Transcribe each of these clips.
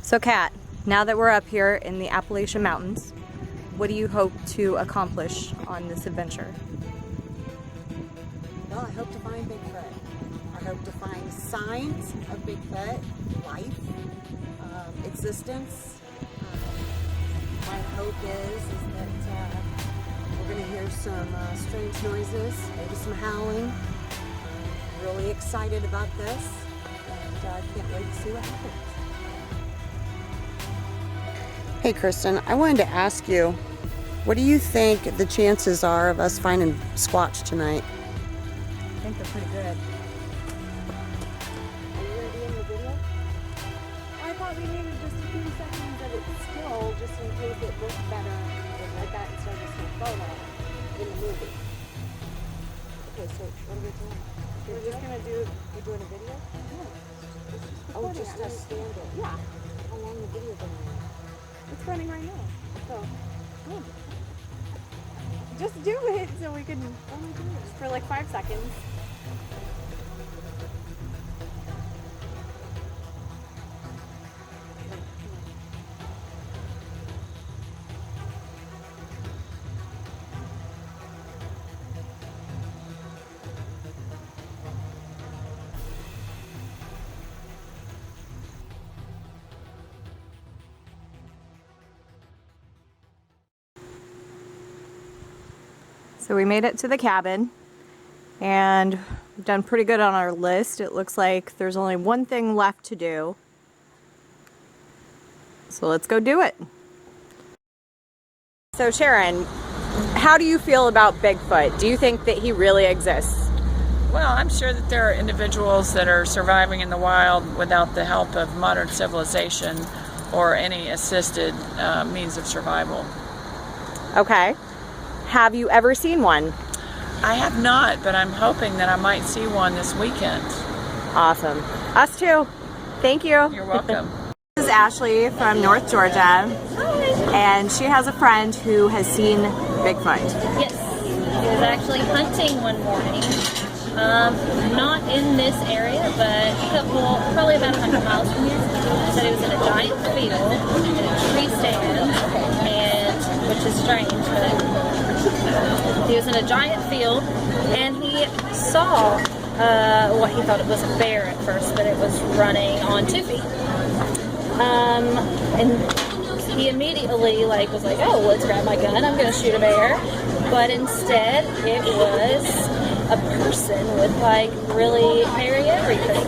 So Kat, now that we're up here in the Appalachian Mountains, what do you hope to accomplish on this adventure? Well, I hope to find Bigfoot. I hope to find signs of Bigfoot, life, existence. My hope is that we're going to hear some strange noises, maybe some howling. I'm really excited about this, and I can't wait to see what happens. Hey Kristen, I wanted to ask you, what do you think the chances are of us finding Squatch tonight? I think they're pretty good. Are you going to be in the video? I thought we needed just a few seconds of it still, just in case it looked better like that instead of just a photo in the movie. Okay, so what are we doing? We're just going to do, you're doing a video? Yeah. Oh, just a stand it. Yeah. How long the video going to be? It's running right now. So, yeah. Just do it so we can, for like 5 seconds. So we made it to the cabin and we've done pretty good on our list. It looks like there's only one thing left to do. So let's go do it. So Sharon, how do you feel about Bigfoot? Do you think that he really exists? Well, I'm sure that there are individuals that are surviving in the wild without the help of modern civilization or any assisted means of survival. Okay. Have you ever seen one? I have not, but I'm hoping that I might see one this weekend. Awesome. Us too. Thank you. You're welcome. This is Ashley from North Georgia. Hi. And she has a friend who has seen Bigfoot. Yes, he was actually hunting one morning. Not in this area, but probably about 100 miles from here. So he was in a giant field, in a tree stand, which is strange, but he was in a giant field, and he saw what he thought it was a bear at first, but it was running on 2 feet. And he immediately was like, oh, let's grab my gun, I'm going to shoot a bear. But instead, it was a person with really hairy everything.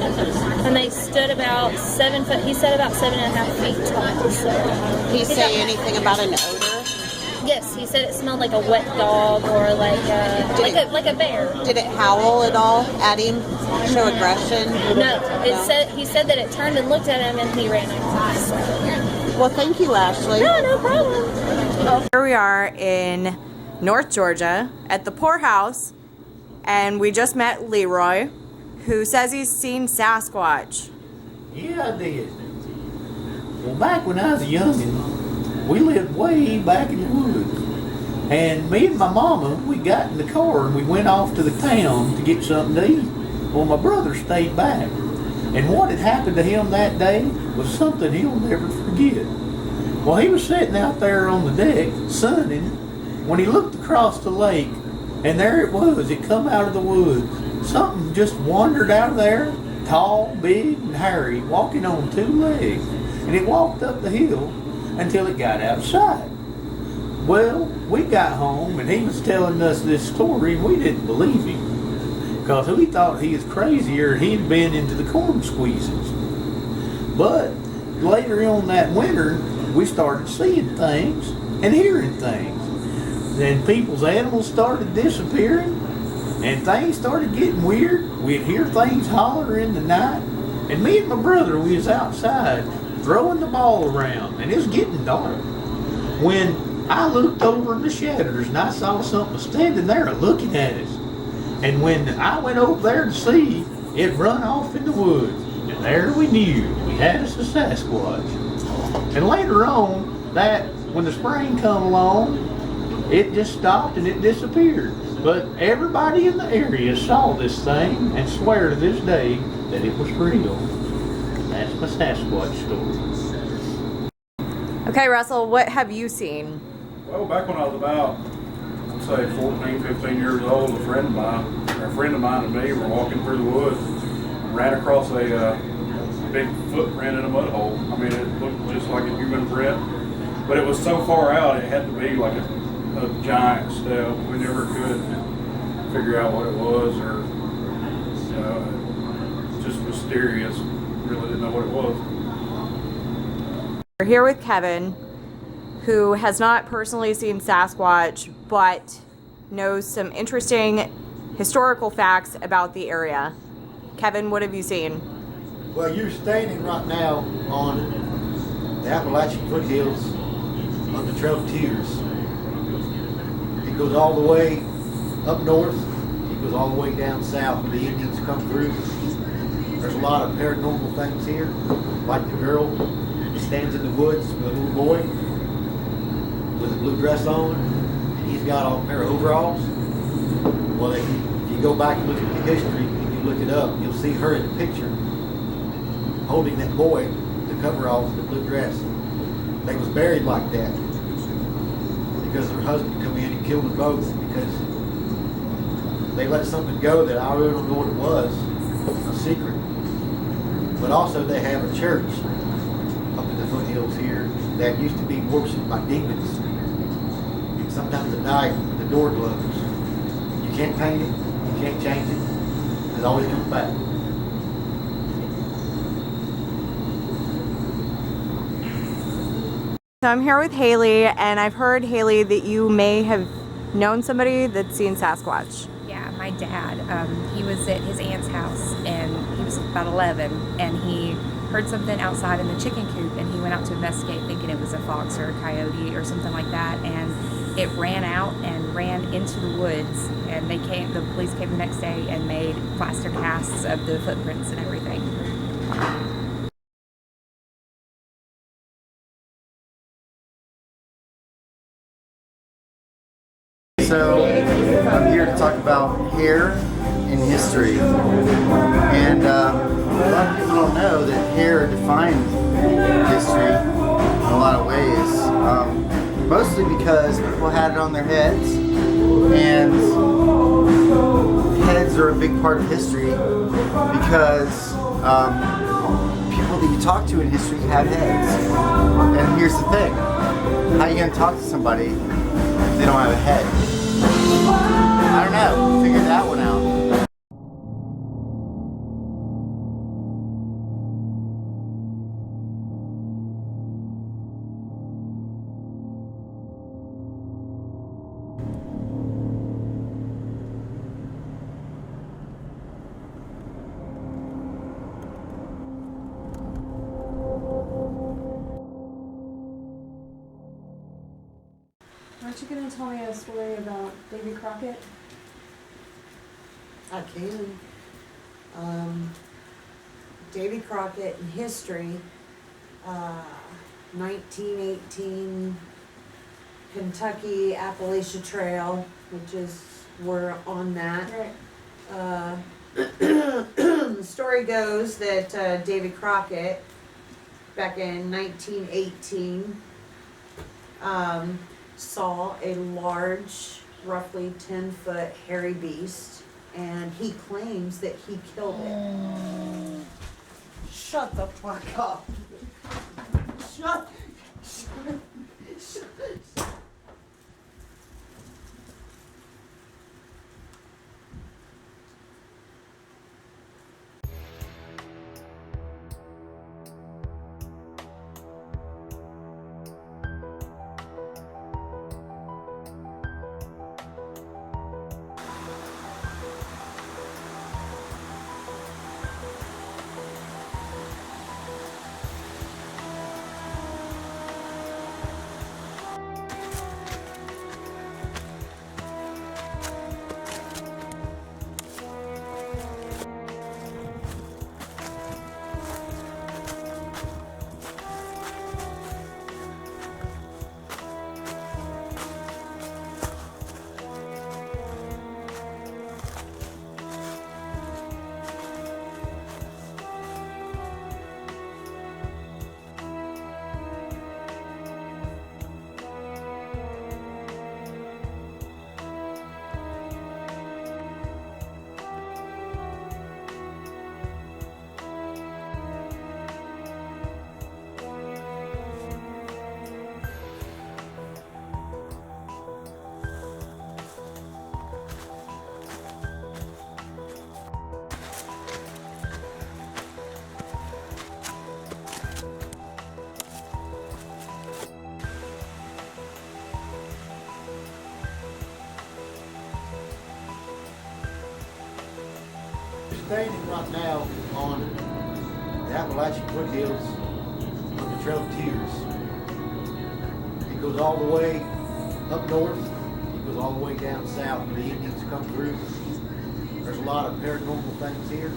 And they stood about 7 foot, he said about 7.5 feet tall. So Did he say anything about an odor? Yes, he said it smelled like a wet dog or like a bear. Did it howl at all at him? Show aggression? No, he said that it turned and looked at him and he ran out. So. Well, thank you, Ashley. No problem. Here we are in North Georgia at the poorhouse, and we just met Leroy, who says he's seen Sasquatch. Yeah, I did. Well, back when I was a youngin', we lived way back in the woods. And me and my mama, we got in the car and we went off to the town to get something to eat. Well, my brother stayed back. And what had happened to him that day was something he'll never forget. Well, he was sitting out there on the deck, sunning, when he looked across the lake, and there it was. It come out of the woods. Something just wandered out of there, tall, big, and hairy, walking on 2 legs. And it walked up the hill until it got outside. Well, we got home and he was telling us this story and we didn't believe him because we thought he was crazier and he'd been into the corn squeezes. But later on that winter, we started seeing things and hearing things. Then people's animals started disappearing and things started getting weird. We'd hear things holler in the night, and me and my brother, we was outside throwing the ball around, and it was getting dark when I looked over in the shutters and I saw something standing there looking at us. And when I went over there to see, it run off in the woods, and there we knew we had us a Sasquatch. And later on, that when the spring come along, it just stopped and it disappeared. But everybody in the area saw this thing and swear to this day that it was real. That's my Sasquatch story. Okay, Russell, what have you seen? Well, back when I was about, I'd say 14, 15 years old, a friend of mine and me were walking through the woods, ran across a big footprint in a mud hole. I mean, it looked just like a human print, but it was so far out it had to be like a giant step. We never could figure out what it was, or just mysterious. Really didn't know what it was. We're here with Kevin, who has not personally seen Sasquatch, but knows some interesting historical facts about the area. Kevin, what have you seen? Well, you're standing right now on the Appalachian foothills on the Trail of Tears. It goes all the way up north. It goes all the way down south where the Indians come through. There's a lot of paranormal things here, like the girl that stands in the woods with a little boy with a blue dress on, and he's got on a pair of overalls. Well, if you go back and look at the history, if you look it up, you'll see her in the picture holding that boy, the coveralls, the blue dress. They was buried like that because her husband come in and killed them both because they let something go that I really don't know what it was, a secret. But also they have a church up in the foothills here that used to be worshipped by demons. And sometimes at night the door closes. You can't paint it, you can't change it. It always comes back. So I'm here with Haley, and I've heard, Haley, that you may have known somebody that's seen Sasquatch. Yeah, my dad, he was at his aunt's house, and he was about 11, and he heard something outside in the chicken coop, and he went out to investigate thinking it was a fox or a coyote or something like that, and it ran out and ran into the woods, and the police came the next day and made plaster casts of the footprints and everything. So I'm here to talk about hair in history, and a lot of people don't know that hair defined history in a lot of ways, mostly because people had it on their heads, and heads are a big part of history because people that you talk to in history had heads. And here's the thing, how are you going to talk to somebody if they don't have a head? I don't know. Figure that one out. Aren't you going to tell me a story about Davy Crockett? I can. Davy Crockett in history, 1918 Kentucky Appalachia Trail, which is, we're on that. Right. The story goes that Davy Crockett, back in 1918, saw a large, roughly 10-foot hairy beast, and he claims that he killed it. Shut the fuck up. Shut. standing right now on the Appalachian foothills of the Trail of Tears. It goes all the way up north. It goes all the way down south where the Indians come through. There's a lot of paranormal things here.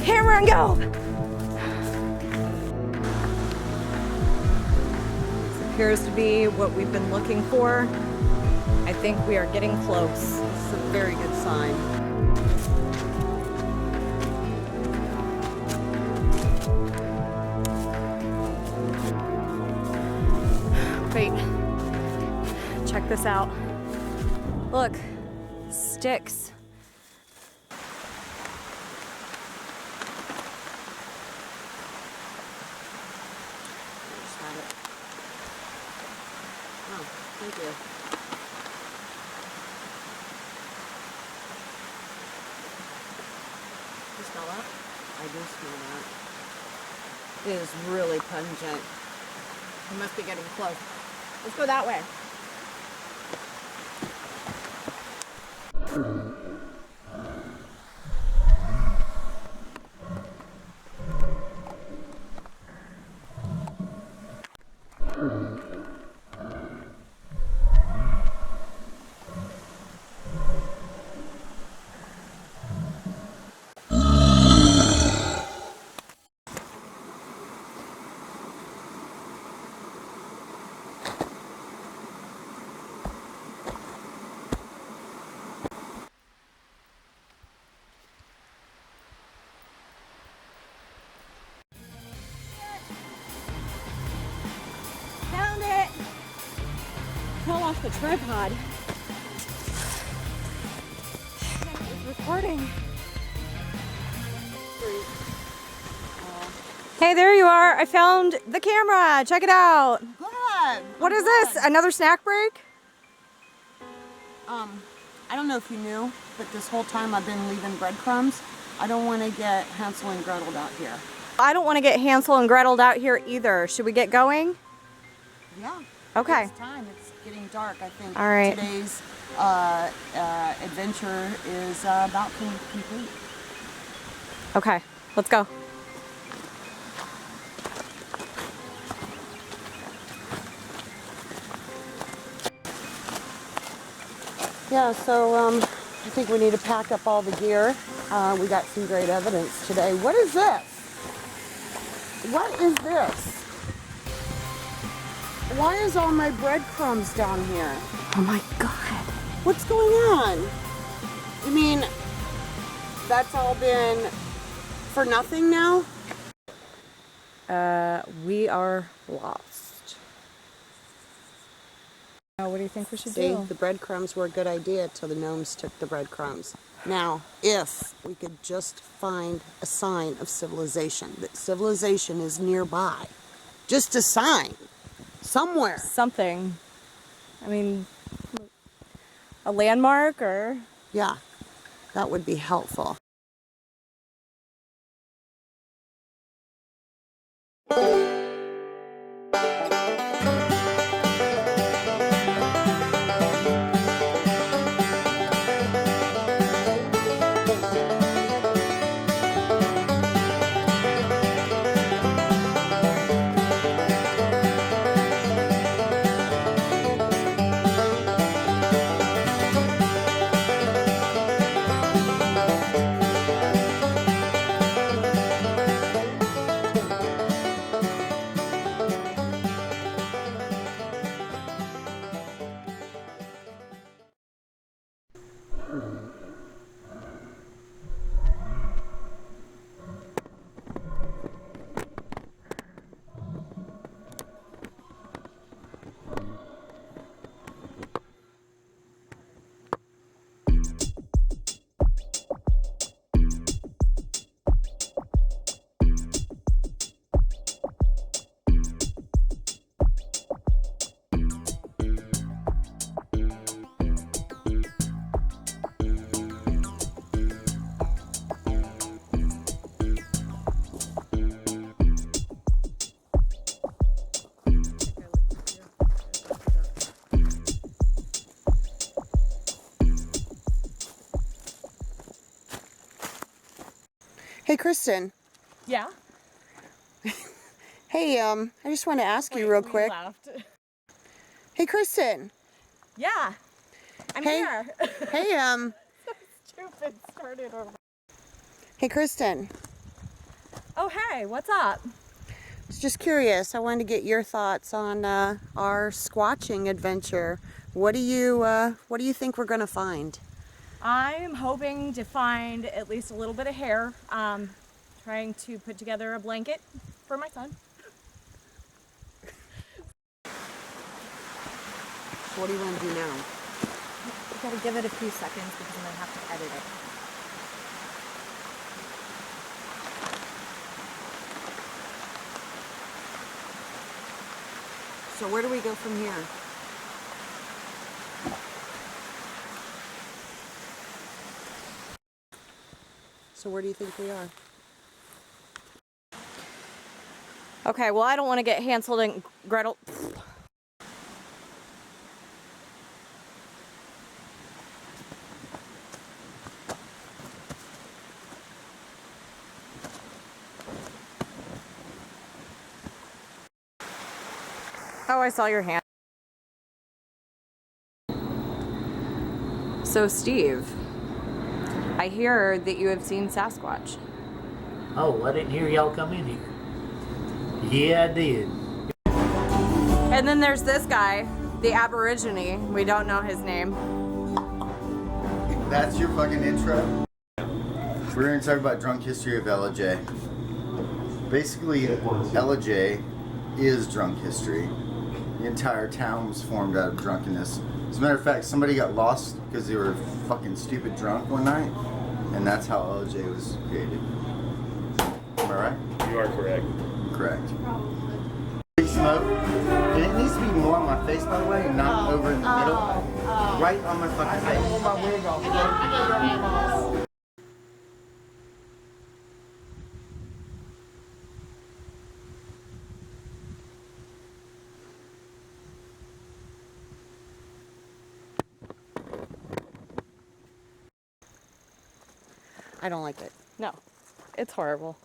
Camera and go. This appears to be what we've been looking for. I think we are getting close. This is a very good sign. Wait, check this out. Look, sticks. Oh, thank you. You smell that? I do smell that. It is really pungent. We must be getting close. Let's go that way. Fell off the tripod. It's recording. Hey, there you are. I found the camera. Check it out. Good. What is this? Another snack break? I don't know if you knew, but this whole time I've been leaving breadcrumbs. I don't want to get Hansel and Gretel out here. I don't want to get Hansel and Gretel out here either. Should we get going? Yeah. Okay. It's time. It's getting dark. I think All right. today's adventure is about to complete. Okay, let's go. Yeah, so I think we need to pack up all the gear. We got some great evidence today. What is this? What is this? Why is all my breadcrumbs down here? Oh my God. What's going on? I mean, that's all been for nothing now? We are lost. What do you think we should See, do? the breadcrumbs were a good idea till the gnomes took the breadcrumbs. Now, if we could just find a sign of civilization, that civilization is nearby. Just a sign. Somewhere. Something. I mean, a landmark or... Yeah, that would be helpful. Hey, Kristen. Yeah? Hey, I just want to ask you real quick. Laughed. Hey, Kristen. Yeah. I'm Hey. here. Hey, Stupid started over. hey, Kristen. Oh, hey, what's up? I was just curious. I wanted to get your thoughts on our squatching adventure. What do you think we're gonna find? I'm hoping to find at least a little bit of hair. Trying to put together a blanket for my son. What do you want to do now? I gotta give it a few seconds because I'm gonna have to edit it. So where do we go from here? So where do you think we are? Okay, well, I don't want to get Hansel and Gretel. Oh, I saw your hand. So, Steve, I hear that you have seen Sasquatch. Oh, I didn't hear y'all come in here. Yeah, I did. And then there's this guy, the Aborigine. We don't know his name. That's your fucking intro? We're going to talk about drunk history of LJ. Basically, LJ is drunk history. The entire town was formed out of drunkenness. As a matter of fact, somebody got lost because they were fucking stupid drunk one night, and that's how LJ was created. Am I right? You are correct. Correct. Big smoke. And it needs to be more on my face, by the way, and not over in the middle. Right on my fucking face. I don't like it. No, it's horrible.